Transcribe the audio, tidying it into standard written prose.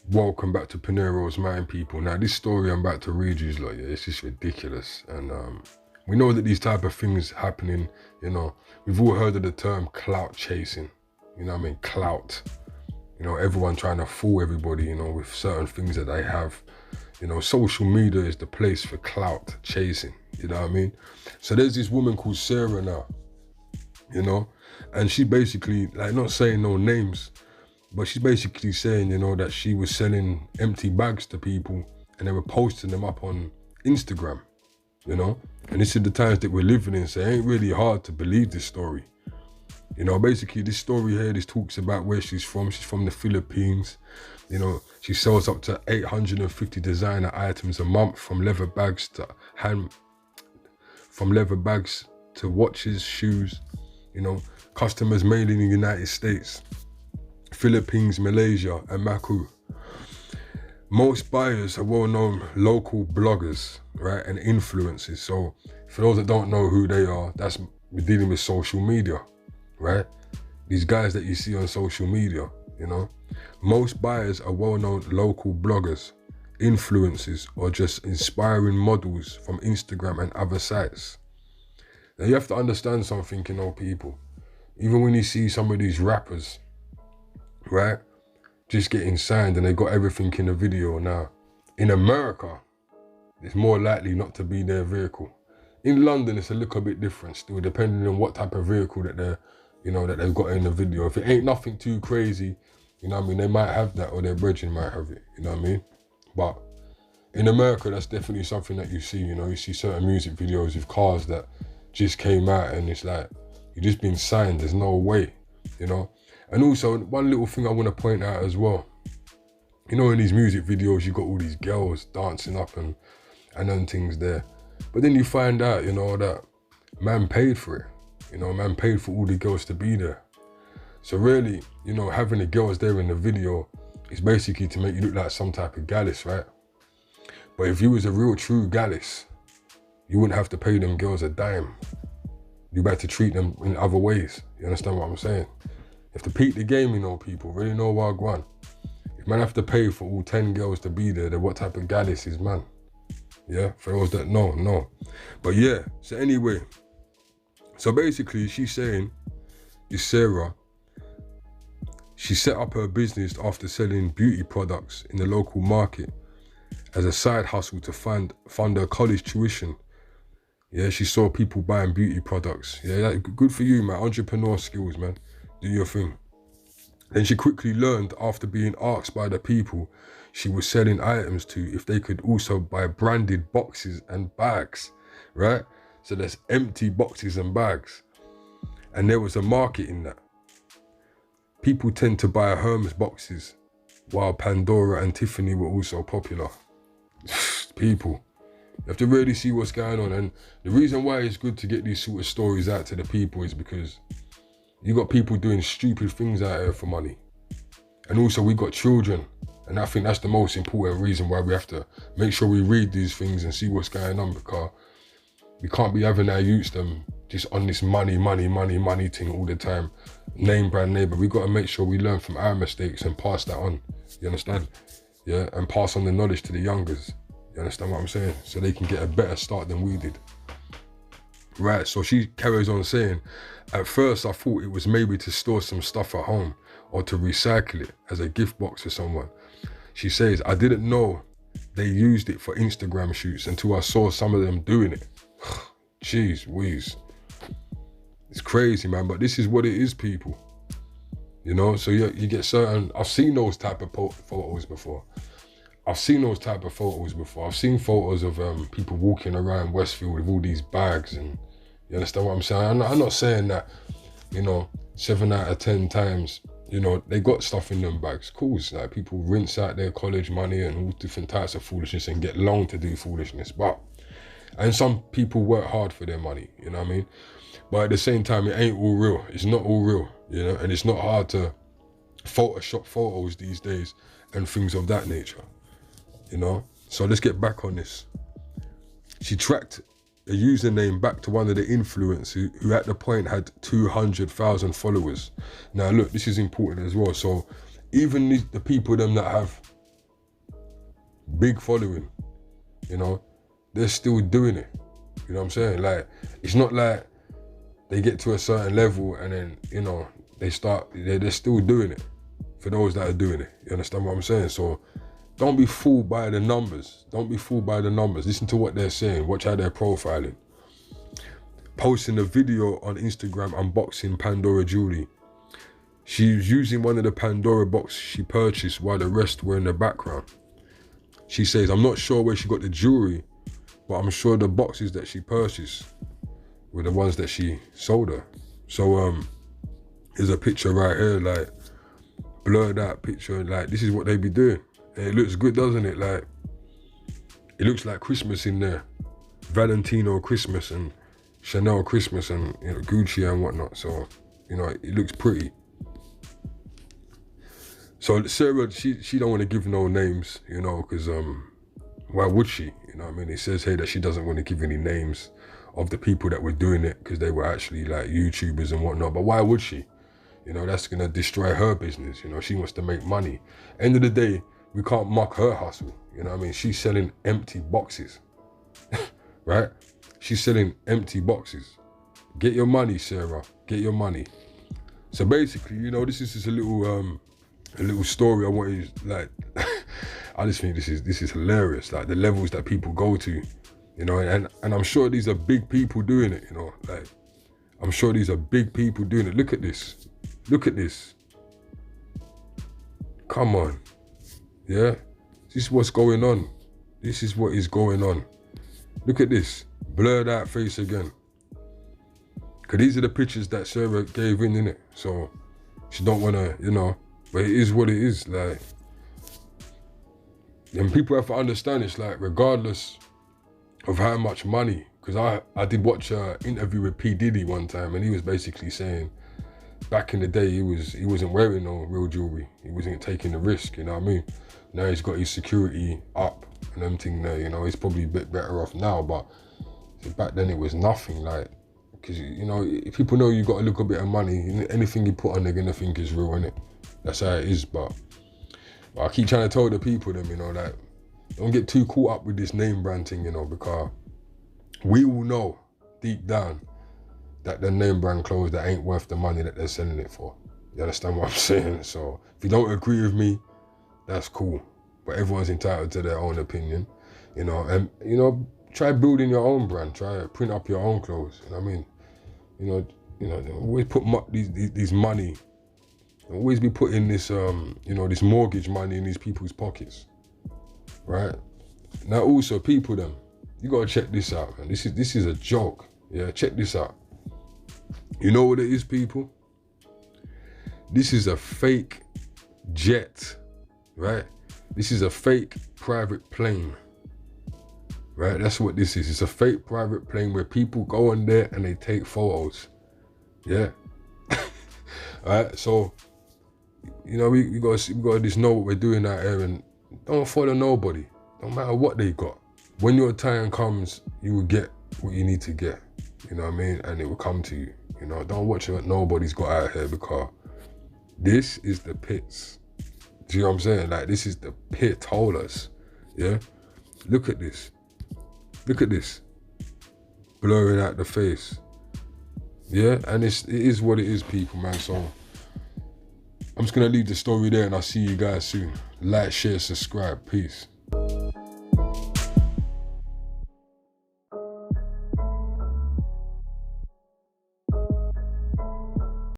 Welcome back to Peniros, man, people. Now, this story I'm about to read you is like, yeah, it's just ridiculous. And we know that these type of things happening, you know, we've all heard of the term clout chasing. You know what I mean? Clout. You know, everyone trying to fool everybody, you know, with certain things that they have. You know, social media is the place for clout chasing. You know what I mean? So there's this woman called Sarah now, you know, and she basically, like, not saying no names, but she's basically saying, you know, that she was selling empty bags to people and they were posting them up on Instagram, you know? And this is the times that we're living in, so it ain't really hard to believe this story. You know, basically this story here, this talks about where she's from. She's from the Philippines. You know, she sells up to 850 designer items a month, from leather bags to watches, shoes, you know, customers mainly in the United States, Philippines, Malaysia, and Macau. Most buyers are well-known local bloggers, right, and influencers. So for those that don't know who they are, we're dealing with social media, right? These guys that you see on social media, you know. Most buyers are well-known local bloggers, influencers, or just inspiring models from Instagram and other sites. Now you have to understand something, you know, people. Even when you see some of these rappers, right, just getting signed and they got everything in the video now. In America, it's more likely not to be their vehicle. In London, it's a little bit different still, depending on what type of vehicle that they're, you know, that they've got in the video. If it ain't nothing too crazy, you know what I mean, they might have that, or their brethren might have it, you know what I mean? But in America, that's definitely something that you see, you know, you see certain music videos with cars that just came out and it's like, you've just been signed, there's no way, you know? And also, one little thing I want to point out as well, you know, in these music videos, you got all these girls dancing up and then things there. But then you find out, you know, that man paid for it. You know, man paid for all the girls to be there. So really, you know, having the girls there in the video is basically to make you look like some type of gallus, right? But if you was a real true gallus, you wouldn't have to pay them girls a dime. You better treat them in other ways. You understand what I'm saying? You have to peak the game, you know, people. Really know what I want. If man have to pay for all 10 girls to be there, then what type of gallus is man? Yeah, for those that know, no. But yeah, so anyway. So basically, she's saying, is Sarah, she set up her business after selling beauty products in the local market as a side hustle to fund her college tuition. Yeah, she saw people buying beauty products. Yeah, good for you, man. Entrepreneur skills, man. Do your thing. Then she quickly learned, after being asked by the people she was selling items to, if they could also buy branded boxes and bags, right? So there's empty boxes and bags. And there was a market in that. People tend to buy Hermes boxes, while Pandora and Tiffany were also popular. People. You have to really see what's going on. And the reason why it's good to get these sort of stories out to the people is because you got people doing stupid things out here for money. And also we got children. And I think that's the most important reason why we have to make sure we read these things and see what's going on, because we can't be having our youths them just on this money thing all the time. Name brand neighbor. We got to make sure we learn from our mistakes and pass that on. You understand? Yeah, and pass on the knowledge to the youngers. You understand what I'm saying? So they can get a better start than we did. Right, so she carries on saying, at first I thought it was maybe to store some stuff at home or to recycle it as a gift box for someone. She says, I didn't know they used it for Instagram shoots until I saw some of them doing it. Jeez whiz. It's crazy, man, but this is what it is, people. You know, so you get certain, I've seen those type of photos before. I've seen photos of people walking around Westfield with all these bags, and you understand what I'm saying? I'm not saying that, you know, 7 out of 10 times, you know, they got stuff in them bags. Cool, it's like people rinse out their college money and all different types of foolishness and get loaned to do foolishness. And some people work hard for their money, you know what I mean? But at the same time, it ain't all real. It's not all real, you know? And it's not hard to Photoshop photos these days and things of that nature. You know, so let's get back on this. She tracked a username back to one of the influencers who at the point had 200,000 followers. Now look, this is important as well. So even the people them that have big following, you know, they're still doing it. You know what I'm saying? Like, it's not like they get to a certain level and then, you know, they're still doing it for those that are doing it. You understand what I'm saying? So don't be fooled by the numbers. Don't be fooled by the numbers. Listen to what they're saying. Watch how they're profiling. Posting a video on Instagram unboxing Pandora jewelry. She's using one of the Pandora boxes she purchased while the rest were in the background. She says, I'm not sure where she got the jewelry, but I'm sure the boxes that she purchased were the ones that she sold her. So here's a picture right here, like, blur that picture, like, this is what they be doing. And it looks good, doesn't it? Like, it looks like Christmas in there. Valentino Christmas and Chanel Christmas and, you know, Gucci and whatnot. So, you know, it looks pretty. So Sarah, she don't want to give no names, you know, because why would she? You know what I mean? It says here that she doesn't want to give any names of the people that were doing it because they were actually like YouTubers and whatnot. But why would she? You know, that's gonna destroy her business. You know, she wants to make money. End of the day, we can't mock her hustle. You know what I mean? She's selling empty boxes, right? She's selling empty boxes. Get your money, Sarah. Get your money. So basically, you know, this is just a little story I want you, like, I just think this is hilarious, like the levels that people go to, you know, and I'm sure these are big people doing it, you know, like, I'm sure these are big people doing it. Look at this. Look at this. Come on. Yeah? This is what's going on. This is what is going on. Look at this. Blur that face again. Because these are the pictures that Sarah gave in, innit? So she don't want to, you know, but it is what it is, like. And people have to understand it's like, regardless of how much money, because I did watch an interview with P. Diddy one time, and he was basically saying, back in the day, he wasn't wearing no real jewelry. He wasn't taking the risk, you know what I mean? Now he's got his security up and everything there, you know, he's probably a bit better off now, but back then it was nothing, like, because, you know, if people know you got a little bit of money, anything you put on, they're gonna think is real, innit? That's how it is, but I keep trying to tell the people, them, you know, that don't get too caught up with this name brand thing, you know, because we all know deep down that the name brand clothes that ain't worth the money that they're selling it for. You understand what I'm saying? So if you don't agree with me, that's cool. But everyone's entitled to their own opinion, you know, and, you know, try building your own brand, try print up your own clothes, you know what I mean? You know, always put these money, always be putting this, you know, this mortgage money in these people's pockets, right? Now also, people, them, you gotta check this out, man. This is a joke, yeah? Check this out. You know what it is, people? This is a fake jet, right? This is a fake private plane, right? That's what this is. It's a fake private plane where people go on there and they take photos, yeah? All right, so, you know, we gotta just know what we're doing out here, and don't follow nobody. Don't matter what they got. When your time comes, you will get what you need to get. You know what I mean? And it will come to you. You know, don't watch what nobody's got out here, because this is the pits. Do you know what I'm saying? Like, this is the pit holders. Yeah? Look at this. Look at this. Blurring out the face. Yeah? And it is what it is, people, man. So I'm just gonna leave the story there, and I'll see you guys soon. Like, share, subscribe. Peace.